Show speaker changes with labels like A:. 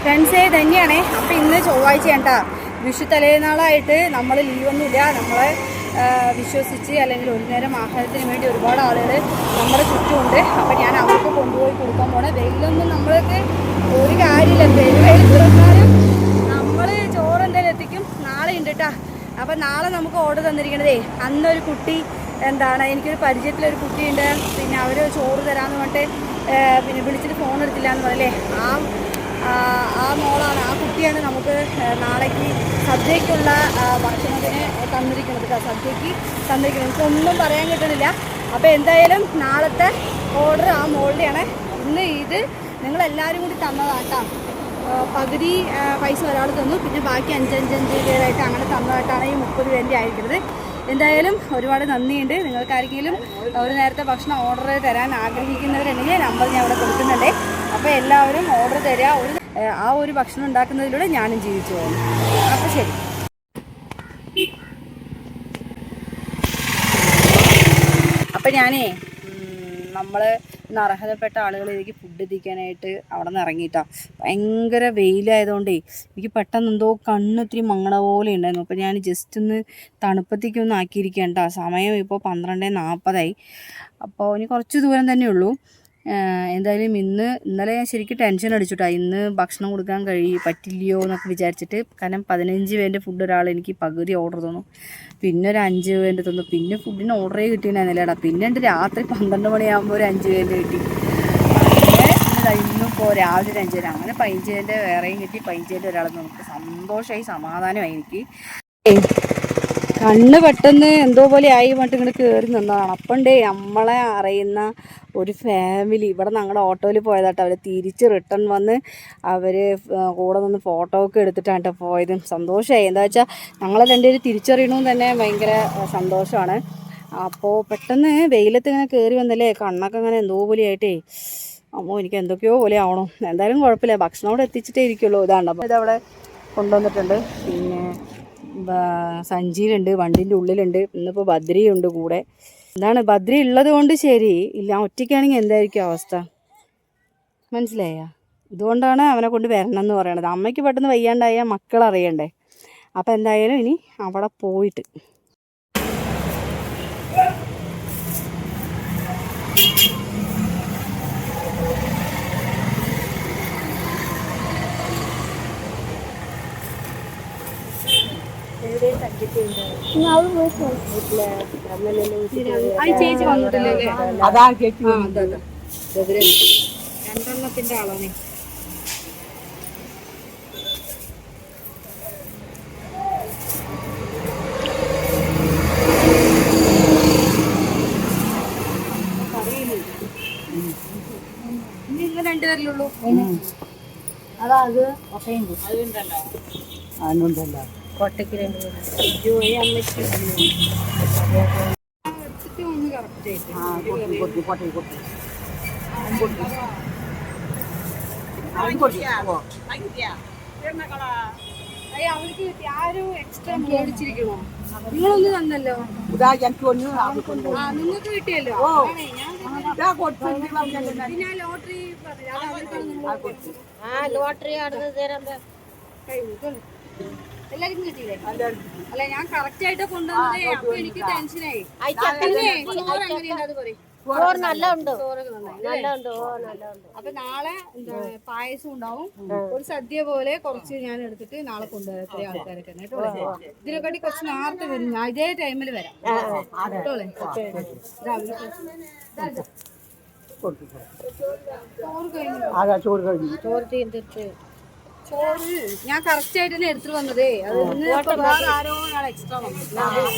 A: ഫ്രണ്ട്സേ തന്നെയാണേ. അപ്പം ഇന്ന് ചൊവ്വാഴ്ചയാണ് കേട്ടോ. വിഷു തലേനാളായിട്ട് നമ്മൾ ലീവൊന്നുമില്ല. നമ്മളെ വിശ്വസിച്ച് അല്ലെങ്കിൽ ഒരു നേരം ആഹാരത്തിന് വേണ്ടി ഒരുപാട് ആളുകൾ നമ്മുടെ ചുറ്റുമുണ്ട്. അപ്പം ഞാൻ അവർക്ക് കൊണ്ടുപോയി കൊടുക്കാൻ പോണേ. വെയിലൊന്നും നമ്മൾക്ക് ഒരു കാര്യമില്ല. വെയിൽ തുറന്നാലും നമ്മൾ ചോറ് എന്തായാലും എത്തിക്കും. നാളെ ഉണ്ട് കേട്ടോ. അപ്പം നാളെ നമുക്ക് ഓർഡർ തന്നിരിക്കണതേ, അന്നൊരു കുട്ടി എനിക്കൊരു പരിചയത്തിലൊരു കുട്ടിയുണ്ട്. പിന്നെ അവർ ചോറ് തരാമെന്ന് പറഞ്ഞിട്ട് പിന്നെ വിളിച്ചിട്ട് ഫോൺ എടുത്തില്ല എന്ന് പറയല്ലേ, ആ മോളാണ്, ആ കുട്ടിയാണ് നമുക്ക് നാളേക്ക് സദ്യക്കുള്ള ഭക്ഷണത്തിന് തന്നിരിക്കുന്നത്. സദ്യക്ക് തന്നിരിക്കുന്നത് എനിക്കൊന്നും പറയാൻ കിട്ടുന്നില്ല. അപ്പോൾ എന്തായാലും നാളത്തെ ഓർഡർ ആ മോളുടെയാണ്. ഇന്ന് ഇത് നിങ്ങളെല്ലാവരും കൂടി തന്നതാട്ടാ. പകുതി പൈസ ഒരാൾ തന്നു, പിന്നെ ബാക്കി 5-5 പേരായിട്ട് അങ്ങനെ തന്നതായിട്ടാണ് ഈ 30 പേരുടെ ആയിരിക്കുന്നത്. എന്തായാലും ഒരുപാട് നന്ദിയുണ്ട്. നിങ്ങൾക്കാർക്കെങ്കിലും ഒരു നേരത്തെ ഭക്ഷണം ഓർഡർ തരാൻ ആഗ്രഹിക്കുന്നവരുണ്ടെങ്കിൽ നമ്പർ ഞാൻ ഇവിടെ കൊടുക്കുന്നുണ്ട്. അപ്പോൾ എല്ലാവരും ഓർഡർ തരിക. ആ ഒരു ഭക്ഷണം ഉണ്ടാക്കുന്നതിലൂടെ ഞാനും ജീവിച്ചു പോകുന്നു. അപ്പോൾ ശരി. അപ്പം നമ്മൾ ഇന്ന് അർഹതപ്പെട്ട ആളുകളിലേക്ക് ഫുഡ് എത്തിക്കാനായിട്ട് അവിടെ നിന്ന് ഇറങ്ങിയിട്ടാണ്. ഭയങ്കര വെയിലായതുകൊണ്ടേ എനിക്ക് പെട്ടെന്ന് എന്തോ കണ്ണിത്തിരി മങ്ങണ പോലെ ഉണ്ടായിരുന്നു. അപ്പോൾ ഞാൻ ജസ്റ്റ് ഒന്ന് തണുപ്പത്തേക്കൊന്ന് ആക്കിയിരിക്കുകയാണ് കേട്ടോ. സമയം ഇപ്പോൾ 12:40. അപ്പോൾ ഇനി കുറച്ച് ദൂരം തന്നെ ഉള്ളൂ. എന്തായാലും ഇന്നലെ ഞാൻ ശരിക്കും ടെൻഷൻ അടിച്ചുട്ടാ. ഇന്ന് ഭക്ഷണം കൊടുക്കാൻ പറ്റില്ലയോ എന്നൊക്കെ വിചാരിച്ചിട്ട്. കാരണം 15 പേരുടെ ഫുഡ് ഒരാൾ എനിക്ക് പകുതി ഓർഡർ തന്നു, പിന്നെ ഒരു 5 പേരുടെ തന്നു, പിന്നെ ഫുഡിന് ഓർഡറേ കിട്ടിയിട്ടുണ്ടായിരുന്നില്ലടാ. പിന്നെ രാത്രി 12 മണിയാകുമ്പോൾ ഒരു 5 പേരുടെ കിട്ടി. അങ്ങനെ ഇന്നിപ്പോൾ രാവിലെ ഒരു 5 പേര്, അങ്ങനെ 15 പേരുടെ വേറെയും കിട്ടി. 15 പേരുടെ ഒരാൾ നമുക്ക് സന്തോഷമായി, സമാധാനമായി. എനിക്ക് കണ്ണ് പെട്ടെന്ന് എന്തോ പോലെ ആയി പറഞ്ഞിട്ട് ഇങ്ങോട്ട് കയറി നിന്നതാണ്. അപ്പണ്ടേ നമ്മളെ അറിയുന്ന ഒരു ഫാമിലി ഇവിടെ ഞങ്ങളുടെ ഓട്ടോയിൽ പോയതാട്ടോ. അവർ തിരിച്ച് റിട്ടേൺ വന്ന് അവർ കൂടെ നിന്ന് ഫോട്ടോ ഒക്കെ എടുത്തിട്ടാണ് പോയത്. സന്തോഷമായി. എന്താ വെച്ചാൽ ഞങ്ങളെ രണ്ടുപേരും തിരിച്ചറിയണമെന്ന് തന്നെ ഭയങ്കര സന്തോഷമാണ്. അപ്പോൾ പെട്ടെന്ന് വെയിലത്ത് ഇങ്ങനെ കയറി വന്നല്ലേ, കണ്ണൊക്കെ അങ്ങനെ എന്തോ പോലെ ആയിട്ടേ അമ്മോ എനിക്ക് എന്തൊക്കെയോ പോലെ ആവണം. എന്തായാലും കുഴപ്പമില്ല, ഭക്ഷണം അവിടെ എത്തിച്ചിട്ടേ ഇരിക്കുള്ളൂ. ഇതാണ്ട് അപ്പോൾ ഇതവിടെ കൊണ്ടുവന്നിട്ടുണ്ട്. പിന്നെ സഞ്ചിയിലുണ്ട്, വണ്ടിൻ്റെ ഉള്ളിലുണ്ട്. ഇന്നിപ്പോൾ ബദ്രിയുണ്ട് കൂടെ. ബദ്രി ഉള്ളത് കൊണ്ട് ശരി, ഇല്ല ഒറ്റയ്ക്കാണെങ്കിൽ എന്തായിരിക്കും അവസ്ഥ, മനസ്സിലായ? ഇതുകൊണ്ടാണ് അവനെ കൊണ്ട് വരണം എന്ന് പറയണത്. അമ്മയ്ക്ക് പെട്ടെന്ന് വയ്യാണ്ടായ മക്കളറിയണ്ടേ. അപ്പോൾ എന്തായാലും ഇനി അവിടെ പോയിട്ട് ചേച്ചി വന്നിട്ടില്ലേ? രണ്ടെണ്ണത്തിന്റെ ആളാണ്. ഇന്ന് 2 പേരിലുള്ളൂ. അതാ അത് അതുണ്ടല്ലോ കോട്ടയ്ക്ക് 2 അവർക്ക് ആരും എക്സ്ട്രാ മേടിച്ചിരിക്കണോ? നിങ്ങളൊന്ന് തന്നല്ലോ, നിങ്ങൾക്ക് കിട്ടിയല്ലോ. ഞാൻ ലോട്ടറി എല്ലാവർക്കും കിട്ടിയില്ലേ? അല്ല ഞാൻ കറക്റ്റ് ആയിട്ട് കൊണ്ടുവന്നതേ. അപ്പൊ എനിക്ക് ടെൻഷനായി. അത് പറയും. അപ്പൊ നാളെ പായസം ഉണ്ടാവും. ഒരു സദ്യ പോലെ കുറച്ച് ഞാൻ എടുത്തിട്ട് നാളെ കൊണ്ടുവരാം. ഇത്രയും ആൾക്കാരൊക്കെ കേട്ടോ. ഇതിനെക്കാട്ടി കുറച്ച് നേരത്തെ വരും. ഞാൻ ഇതേ ടൈമിൽ വരാം കേട്ടോളെ. ചോറ് കഴിഞ്ഞു. ചോറ് ഞാൻ കറക്റ്റ് ആയിട്ട് തന്നെ എടുത്തിട്ട് വന്നതേ. അത് വേറെ ആരോ ഒരാൾ എക്സ്ട്രാ വന്നു. എല്ലാവരും